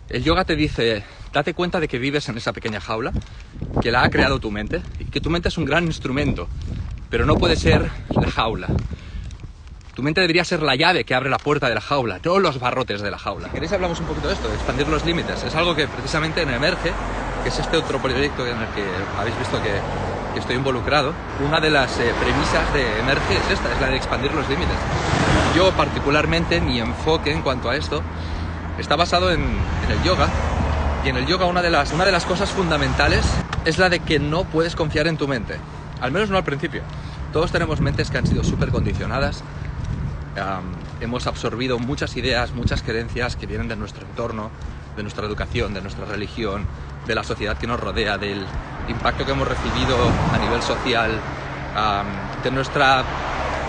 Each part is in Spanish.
El yoga te dice, date cuenta de que vives en esa pequeña jaula, que la ha creado tu mente, y que tu mente es un gran instrumento, pero no puede ser la jaula. Tu mente debería ser la llave que abre la puerta de la jaula, no los barrotes de la jaula. ¿Queréis hablamos un poquito de esto, de expandir los límites? Es algo que precisamente en Emerge, que es este otro proyecto en el que habéis visto que estoy involucrado, una de las premisas de Emerge es esta, es la de expandir los límites. Yo particularmente, mi enfoque en cuanto a esto está basado en el yoga, y en el yoga una de las cosas fundamentales es la de que no puedes confiar en tu mente, al menos no al principio. Todos tenemos mentes que han sido súper condicionadas, hemos absorbido muchas ideas, muchas creencias que vienen de nuestro entorno, de nuestra educación, de nuestra religión, de la sociedad que nos rodea, del impacto que hemos recibido a nivel social, de nuestra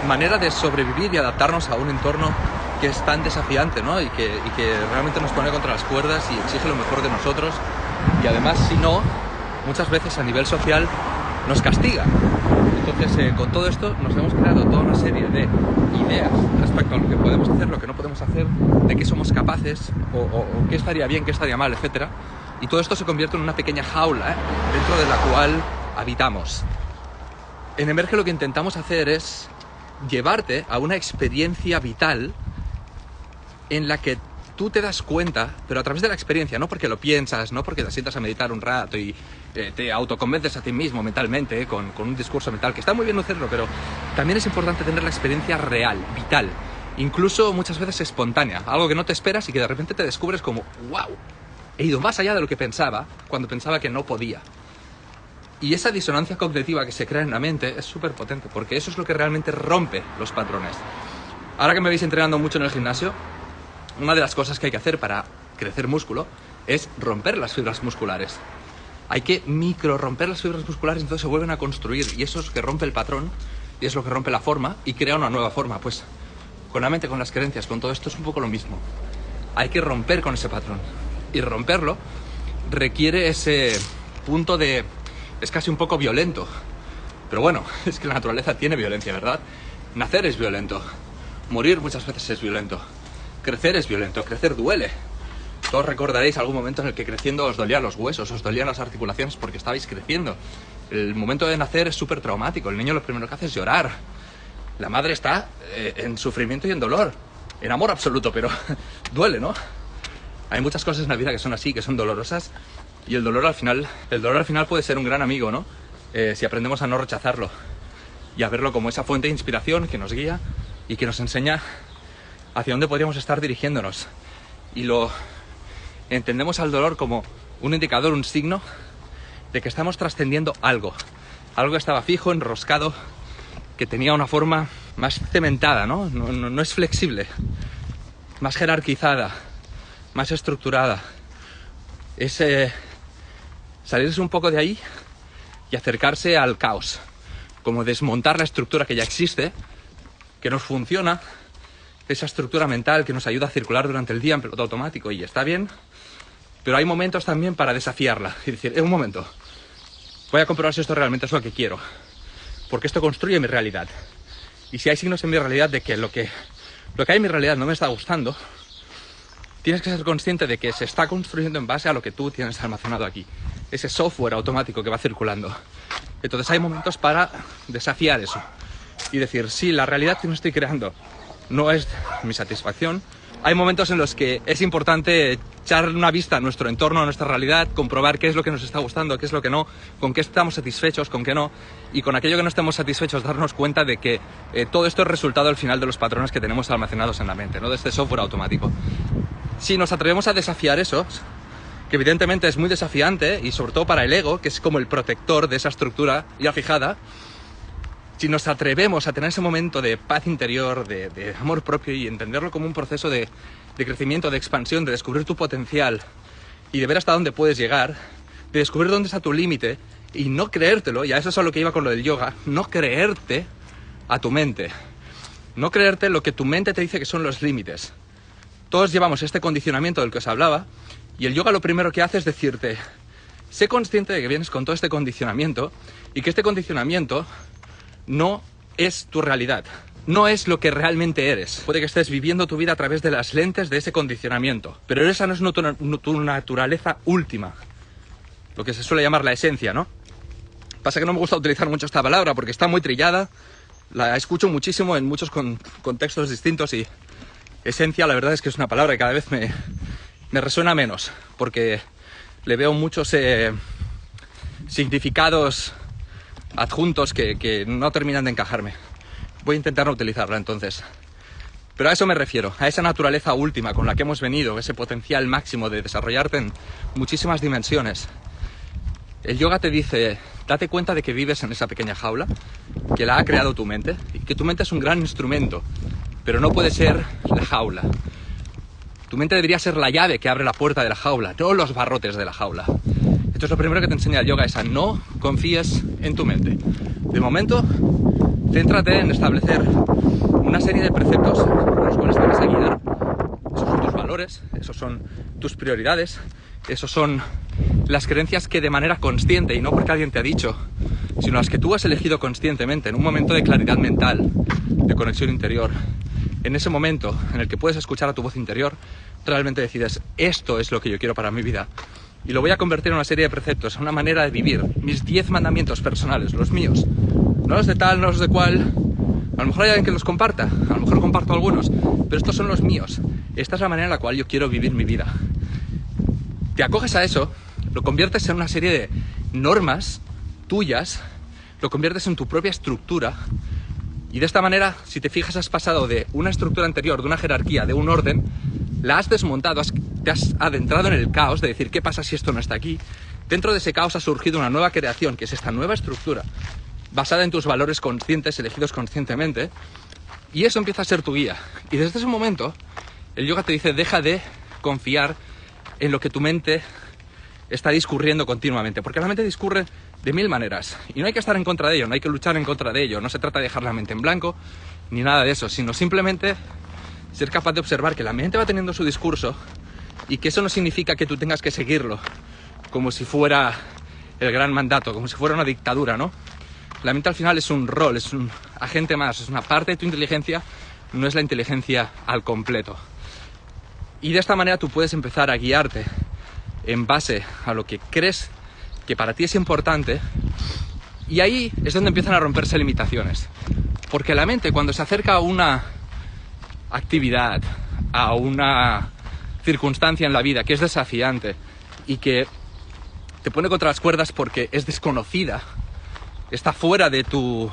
manera de sobrevivir y adaptarnos a un entorno que es tan desafiante, ¿no? y que realmente nos pone contra las cuerdas y exige lo mejor de nosotros, y además, si no, muchas veces a nivel social nos castiga. Entonces, con todo esto nos hemos creado toda una serie de ideas respecto a lo que podemos hacer, lo que no podemos hacer, de qué somos capaces, o qué estaría bien, qué estaría mal, etc. Y todo esto se convierte en una pequeña jaula, dentro de la cual habitamos. En Emerge lo que intentamos hacer es llevarte a una experiencia vital en la que tú te das cuenta, pero a través de la experiencia, no porque lo piensas, no porque te sientas a meditar un rato y te autoconvences a ti mismo mentalmente, con un discurso mental, que está muy bien hacerlo, pero también es importante tener la experiencia real, vital, incluso muchas veces espontánea, algo que no te esperas y que de repente te descubres como ¡wow! He ido más allá de lo que pensaba cuando pensaba que no podía. Y esa disonancia cognitiva que se crea en la mente es súper potente, porque eso es lo que realmente rompe los patrones. Ahora que me veis entrenando mucho en el gimnasio, una de las cosas que hay que hacer para crecer músculo es romper las fibras musculares. Hay que micro romper las fibras musculares, entonces se vuelven a construir, y eso es lo que rompe el patrón, y es lo que rompe la forma y crea una nueva forma. Pues con la mente, con las creencias, con todo esto es un poco lo mismo. Hay que romper con ese patrón, y romperlo requiere ese punto de... es casi un poco violento, pero bueno, es que la naturaleza tiene violencia, ¿verdad? Nacer es violento, morir muchas veces es violento, crecer es violento, crecer duele. Todos recordaréis algún momento en el que creciendo os dolían los huesos, os dolían las articulaciones porque estabais creciendo. El momento de nacer es súper traumático, el niño lo primero que hace es llorar. La madre está en sufrimiento y en dolor, en amor absoluto, pero duele, ¿no? Hay muchas cosas en la vida que son así, que son dolorosas, y el dolor al final puede ser un gran amigo, ¿no? Si aprendemos a no rechazarlo y a verlo como esa fuente de inspiración que nos guía y que nos enseña hacia dónde podríamos estar dirigiéndonos. Y lo entendemos al dolor como un indicador, un signo de que estamos trascendiendo algo. Algo que estaba fijo, enroscado, que tenía una forma más cementada, ¿no? No es flexible, más jerarquizada, más estructurada. Es salirse un poco de ahí y acercarse al caos, como desmontar la estructura que ya existe, que nos funciona, esa estructura mental que nos ayuda a circular durante el día en piloto automático, y está bien, pero hay momentos también para desafiarla y decir, un momento, voy a comprobar si esto realmente es lo que quiero, porque esto construye mi realidad, y si hay signos en mi realidad de que lo que hay en mi realidad no me está gustando, tienes que ser consciente de que se está construyendo en base a lo que tú tienes almacenado aquí, ese software automático que va circulando. Entonces hay momentos para desafiar eso y decir, sí, la realidad que me estoy creando no es mi satisfacción. Hay momentos en los que es importante echar una vista a nuestro entorno, a nuestra realidad, comprobar qué es lo que nos está gustando, qué es lo que no, con qué estamos satisfechos, con qué no, y con aquello que no estemos satisfechos darnos cuenta de que todo esto es resultado al final de los patrones que tenemos almacenados en la mente, ¿no? De este software automático. Si nos atrevemos a desafiar eso, que evidentemente es muy desafiante, y sobre todo para el ego, que es como el protector de esa estructura ya fijada, si nos atrevemos a tener ese momento de paz interior, de amor propio, y entenderlo como un proceso de crecimiento, de expansión, de descubrir tu potencial y de ver hasta dónde puedes llegar, de descubrir dónde está tu límite y no creértelo, y a eso es a lo que iba con lo del yoga, no creerte a tu mente, no creerte lo que tu mente te dice que son los límites. Todos llevamos este condicionamiento del que os hablaba, y el yoga lo primero que hace es decirte, sé consciente de que vienes con todo este condicionamiento y que este condicionamiento no es tu realidad. no es lo que realmente eres. Puede que estés viviendo tu vida a través de las lentes de ese condicionamiento, pero esa no es tu naturaleza última, lo que se suele llamar la esencia, ¿no? Pasa que no me gusta utilizar mucho esta palabra porque está muy trillada, la escucho muchísimo en muchos contextos distintos y esencia la verdad es que es una palabra que cada vez me resuena menos, porque le veo muchos significados adjuntos que no terminan de encajarme. Voy a intentar no utilizarla entonces. Pero a eso me refiero, a esa naturaleza última con la que hemos venido, ese potencial máximo de desarrollarte en muchísimas dimensiones. El yoga te dice, date cuenta de que vives en esa pequeña jaula, que la ha creado tu mente, y que tu mente es un gran instrumento, pero no puede ser la jaula. Tu mente debería ser la llave que abre la puerta de la jaula, no los barrotes de la jaula. Esto es lo primero que te enseña el yoga, es a no confíes en tu mente. De momento, céntrate en establecer una serie de preceptos con los cuales te vas a guiar. Esos son tus valores, esos son tus prioridades, esos son las creencias que de manera consciente, y no porque alguien te ha dicho, sino las que tú has elegido conscientemente en un momento de claridad mental, de conexión interior. En ese momento en el que puedes escuchar a tu voz interior, realmente decides, esto es lo que yo quiero para mi vida. Y lo voy a convertir en una serie de preceptos, en una manera de vivir. Mis 10 mandamientos personales, los míos. No los de tal, no los de cual. A lo mejor hay alguien que los comparta, a lo mejor comparto algunos, pero estos son los míos. Esta es la manera en la cual yo quiero vivir mi vida. Te acoges a eso, lo conviertes en una serie de normas tuyas, lo conviertes en tu propia estructura. Y de esta manera, si te fijas, has pasado de una estructura anterior, de una jerarquía, de un orden, la has desmontado, te has adentrado en el caos de decir, ¿qué pasa si esto no está aquí? Dentro de ese caos ha surgido una nueva creación, que es esta nueva estructura, basada en tus valores conscientes, elegidos conscientemente, y eso empieza a ser tu guía. Y desde ese momento, el yoga te dice, deja de confiar en lo que tu mente está discurriendo continuamente, porque la mente discurre de 1000 maneras, y no hay que estar en contra de ello, no hay que luchar en contra de ello, no se trata de dejar la mente en blanco, ni nada de eso, sino simplemente ser capaz de observar que la mente va teniendo su discurso, y que eso no significa que tú tengas que seguirlo, como si fuera el gran mandato, como si fuera una dictadura, ¿no? La mente al final es un rol, es un agente más, es una parte de tu inteligencia, no es la inteligencia al completo. Y de esta manera tú puedes empezar a guiarte en base a lo que crees que para ti es importante, y ahí es donde empiezan a romperse limitaciones. Porque la mente, cuando se acerca a una actividad, a una circunstancia en la vida que es desafiante y que te pone contra las cuerdas porque es desconocida, está fuera de tu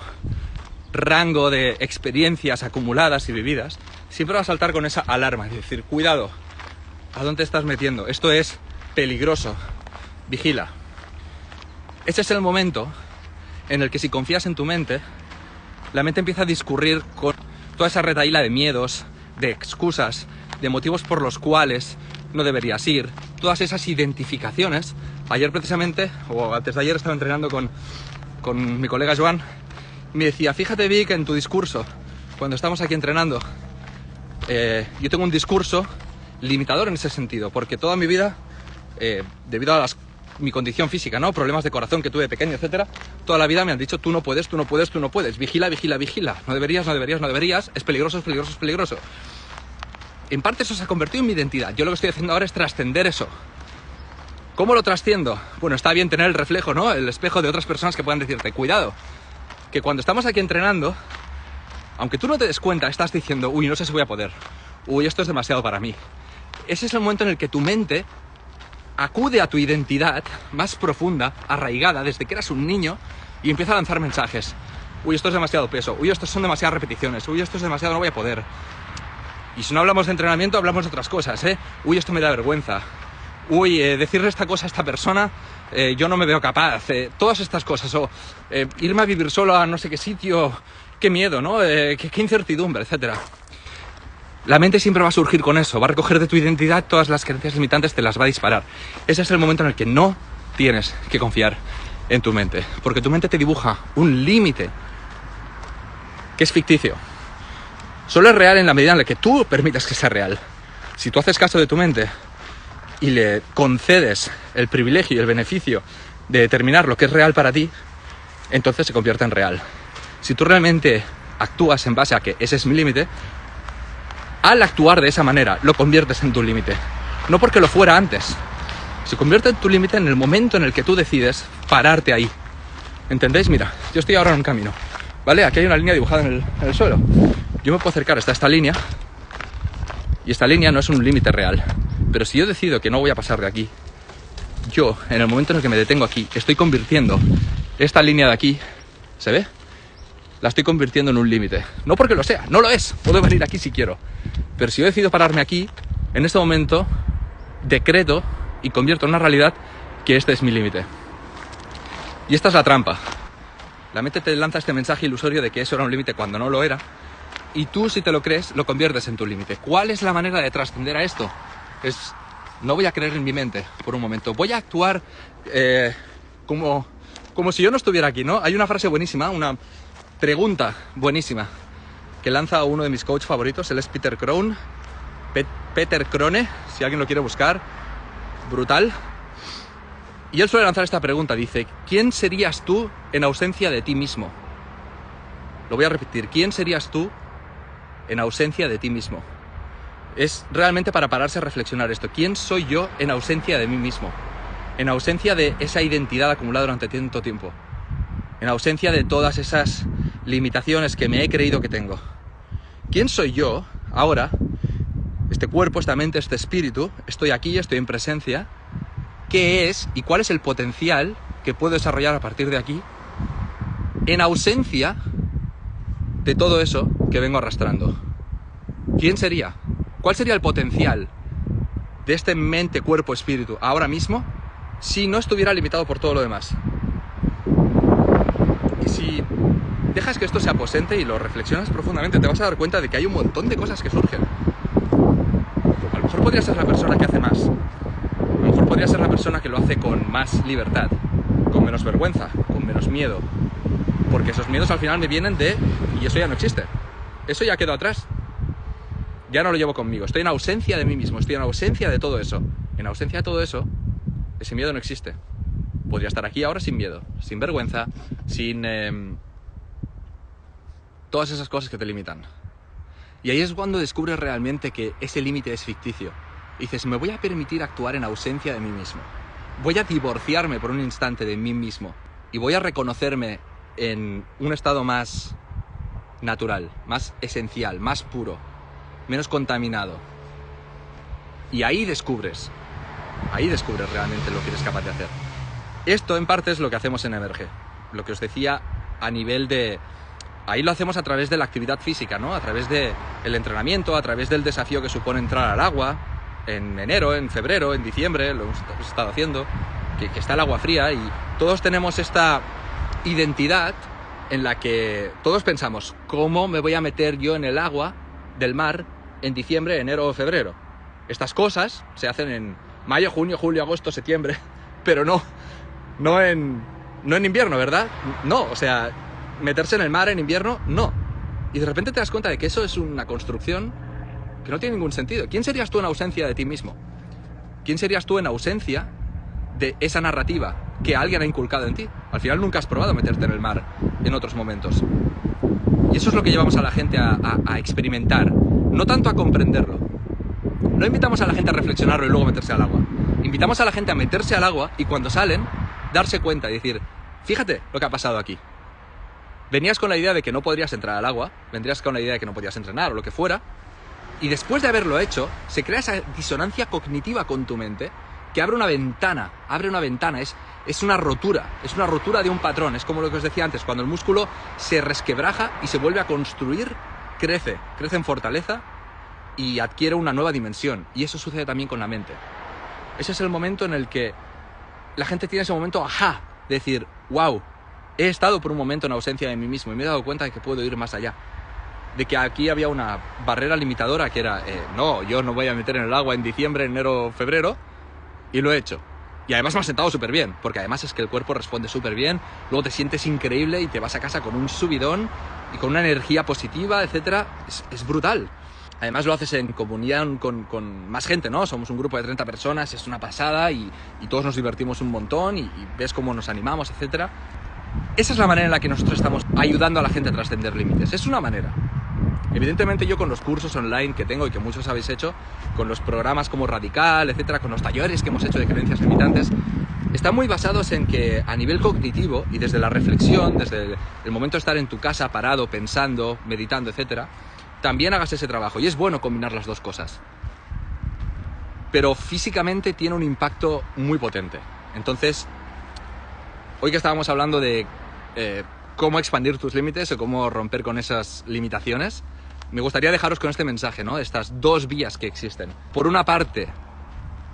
rango de experiencias acumuladas y vividas, siempre va a saltar con esa alarma y decir, cuidado, ¿a dónde te estás metiendo? Esto es peligroso, vigila. Ese es el momento en el que, si confías en tu mente, la mente empieza a discurrir con toda esa retahíla de miedos, de excusas, de motivos por los cuales no deberías ir, todas esas identificaciones. Ayer precisamente, o antes de ayer, estaba entrenando con mi colega Joan, y me decía, fíjate, Vic, en tu discurso, cuando estamos aquí entrenando, yo tengo un discurso limitador en ese sentido, porque toda mi vida, debido a mi condición física, ¿no? Problemas de corazón que tuve de pequeño, etcétera, toda la vida me han dicho, tú no puedes, tú no puedes, tú no puedes, vigila, vigila, vigila, no deberías, no deberías, no deberías, es peligroso, es peligroso, es peligroso. En parte eso se ha convertido en mi identidad. Yo lo que estoy haciendo ahora es trascender eso. ¿Cómo lo trasciendo? Bueno, está bien tener el reflejo, ¿no? El espejo de otras personas que puedan decirte, cuidado, que cuando estamos aquí entrenando, aunque tú no te des cuenta, estás diciendo, uy, no sé si voy a poder, uy, esto es demasiado para mí. Ese es el momento en el que tu mente acude a tu identidad más profunda, arraigada, desde que eras un niño, y empieza a lanzar mensajes. Uy, esto es demasiado peso, uy, esto son demasiadas repeticiones, uy, esto es demasiado, no voy a poder. Y si no hablamos de entrenamiento, hablamos de otras cosas, ¿eh? Uy, esto me da vergüenza. Uy, decirle esta cosa a esta persona, yo no me veo capaz. Todas estas cosas, o irme a vivir solo a no sé qué sitio, qué miedo, ¿no? Qué incertidumbre, etcétera. La mente siempre va a surgir con eso, va a recoger de tu identidad todas las creencias limitantes, te las va a disparar. Ese es el momento en el que no tienes que confiar en tu mente, porque tu mente te dibuja un límite que es ficticio. Solo es real en la medida en la que tú permitas que sea real. Si tú haces caso de tu mente y le concedes el privilegio y el beneficio de determinar lo que es real para ti, entonces se convierte en real. Si tú realmente actúas en base a que ese es mi límite, al actuar de esa manera lo conviertes en tu límite. No porque lo fuera antes. Se convierte en tu límite en el momento en el que tú decides pararte ahí. ¿Entendéis? Mira, yo estoy ahora en un camino, ¿vale? Aquí hay una línea dibujada en el suelo. Yo me puedo acercar hasta esta línea y esta línea no es un límite real. Pero si yo decido que no voy a pasar de aquí, yo, en el momento en el que me detengo aquí, estoy convirtiendo esta línea de aquí, ¿se ve? La estoy convirtiendo en un límite. No porque lo sea, no lo es. Puedo venir aquí si quiero. Pero si yo decido pararme aquí, en este momento decreto y convierto en una realidad que este es mi límite. Y esta es la trampa. La mente te lanza este mensaje ilusorio de que eso era un límite cuando no lo era. Y tú, si te lo crees, lo conviertes en tu límite. ¿Cuál es la manera de trascender a esto? No voy a creer en mi mente por un momento. Voy a actuar como si yo no estuviera aquí, ¿no? Hay una frase buenísima, una pregunta buenísima que lanza uno de mis coaches favoritos. Él es Peter Crone. Peter Crone, si alguien lo quiere buscar. Brutal. Y él suele lanzar esta pregunta. Dice, ¿quién serías tú en ausencia de ti mismo? Lo voy a repetir. ¿Quién serías tú en ausencia de ti mismo? Es realmente para pararse a reflexionar esto. ¿Quién soy yo en ausencia de mí mismo? En ausencia de esa identidad acumulada durante tanto tiempo. En ausencia de todas esas limitaciones que me he creído que tengo. ¿Quién soy yo ahora? Este cuerpo, esta mente, este espíritu. Estoy aquí, estoy en presencia. ¿Qué es y cuál es el potencial que puedo desarrollar a partir de aquí? En ausencia de todo eso que vengo arrastrando. ¿Quién sería? ¿Cuál sería el potencial de este mente, cuerpo, espíritu ahora mismo si no estuviera limitado por todo lo demás? Y si dejas que esto se aposente y lo reflexionas profundamente, te vas a dar cuenta de que hay un montón de cosas que surgen. A lo mejor podría ser la persona que hace más. A lo mejor podría ser la persona que lo hace con más libertad, con menos vergüenza, con menos miedo. Porque esos miedos al final me vienen de... y eso ya no existe. Eso ya quedó atrás. Ya no lo llevo conmigo. Estoy en ausencia de mí mismo. Estoy en ausencia de todo eso. En ausencia de todo eso, ese miedo no existe. Podría estar aquí ahora sin miedo, sin vergüenza, sin todas esas cosas que te limitan. Y ahí es cuando descubres realmente que ese límite es ficticio. Y dices, me voy a permitir actuar en ausencia de mí mismo. Voy a divorciarme por un instante de mí mismo. Y voy a reconocerme en un estado más natural, más esencial, más puro, menos contaminado. Y ahí descubres realmente lo que eres capaz de hacer. Esto en parte es lo que hacemos en Emerge. Lo que os decía a nivel de... Ahí lo hacemos a través de la actividad física, ¿no? A través del entrenamiento, a través del desafío que supone entrar al agua. En enero, en febrero, en diciembre, lo hemos estado haciendo, que está el agua fría y todos tenemos esta identidad en la que todos pensamos, ¿cómo me voy a meter yo en el agua del mar en diciembre, enero o febrero? Estas cosas se hacen en mayo, junio, julio, agosto, septiembre, pero no en invierno, ¿verdad? No, o sea, meterse en el mar en invierno, no. Y de repente te das cuenta de que eso es una construcción que no tiene ningún sentido. ¿Quién serías tú en ausencia de ti mismo? ¿Quién serías tú en ausencia de esa narrativa que alguien ha inculcado en ti? Al final nunca has probado meterte en el mar en otros momentos. Y eso es lo que llevamos a la gente a experimentar, no tanto a comprenderlo. No invitamos a la gente a reflexionarlo y luego meterse al agua. Invitamos a la gente a meterse al agua y cuando salen, darse cuenta y decir, fíjate lo que ha pasado aquí. Venías con la idea de que no podrías entrar al agua, vendrías con la idea de que no podías entrenar o lo que fuera, y después de haberlo hecho, se crea esa disonancia cognitiva con tu mente que abre una ventana, es una rotura de un patrón, es como lo que os decía antes, cuando el músculo se resquebraja y se vuelve a construir, crece en fortaleza y adquiere una nueva dimensión, y eso sucede también con la mente. Ese es el momento en el que la gente tiene ese momento, ajá, de decir, wow, he estado por un momento en ausencia de mí mismo y me he dado cuenta de que puedo ir más allá. De que aquí había una barrera limitadora que era, no, yo no voy a meter en el agua en diciembre, enero, febrero, y lo he hecho. Y además me ha sentado súper bien, porque además es que el cuerpo responde súper bien, luego te sientes increíble y te vas a casa con un subidón y con una energía positiva, etc. Es brutal. Además lo haces en comunión con más gente, ¿no? Somos un grupo de 30 personas, es una pasada y todos nos divertimos un montón y ves cómo nos animamos, etc. Esa es la manera en la que nosotros estamos ayudando a la gente a trascender límites. Es una manera. Evidentemente yo con los cursos online que tengo y que muchos habéis hecho, con los programas como Radical, etcétera, con los talleres que hemos hecho de creencias limitantes, están muy basados en que a nivel cognitivo y desde la reflexión, desde el momento de estar en tu casa parado, pensando, meditando, etcétera, también hagas ese trabajo. Y es bueno combinar las dos cosas. Pero físicamente tiene un impacto muy potente. Entonces, hoy que estábamos hablando de cómo expandir tus límites o cómo romper con esas limitaciones, me gustaría dejaros con este mensaje, ¿no? Estas dos vías que existen. Por una parte,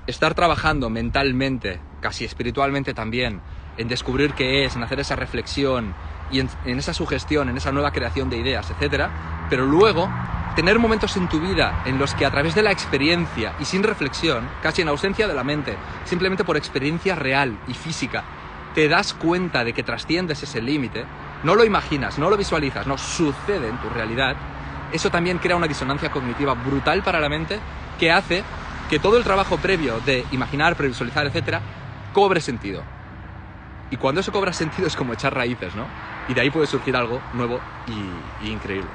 estar trabajando mentalmente, casi espiritualmente también, en descubrir qué es, en hacer esa reflexión y en esa sugestión, en esa nueva creación de ideas, etc. Pero luego, tener momentos en tu vida en los que a través de la experiencia y sin reflexión, casi en ausencia de la mente, simplemente por experiencia real y física, te das cuenta de que trasciendes ese límite, no lo imaginas, no lo visualizas, no, sucede en tu realidad. Eso también crea una disonancia cognitiva brutal para la mente que hace que todo el trabajo previo de imaginar, previsualizar, etcétera, cobre sentido. Y cuando eso cobra sentido es como echar raíces, ¿no? Y de ahí puede surgir algo nuevo y increíble.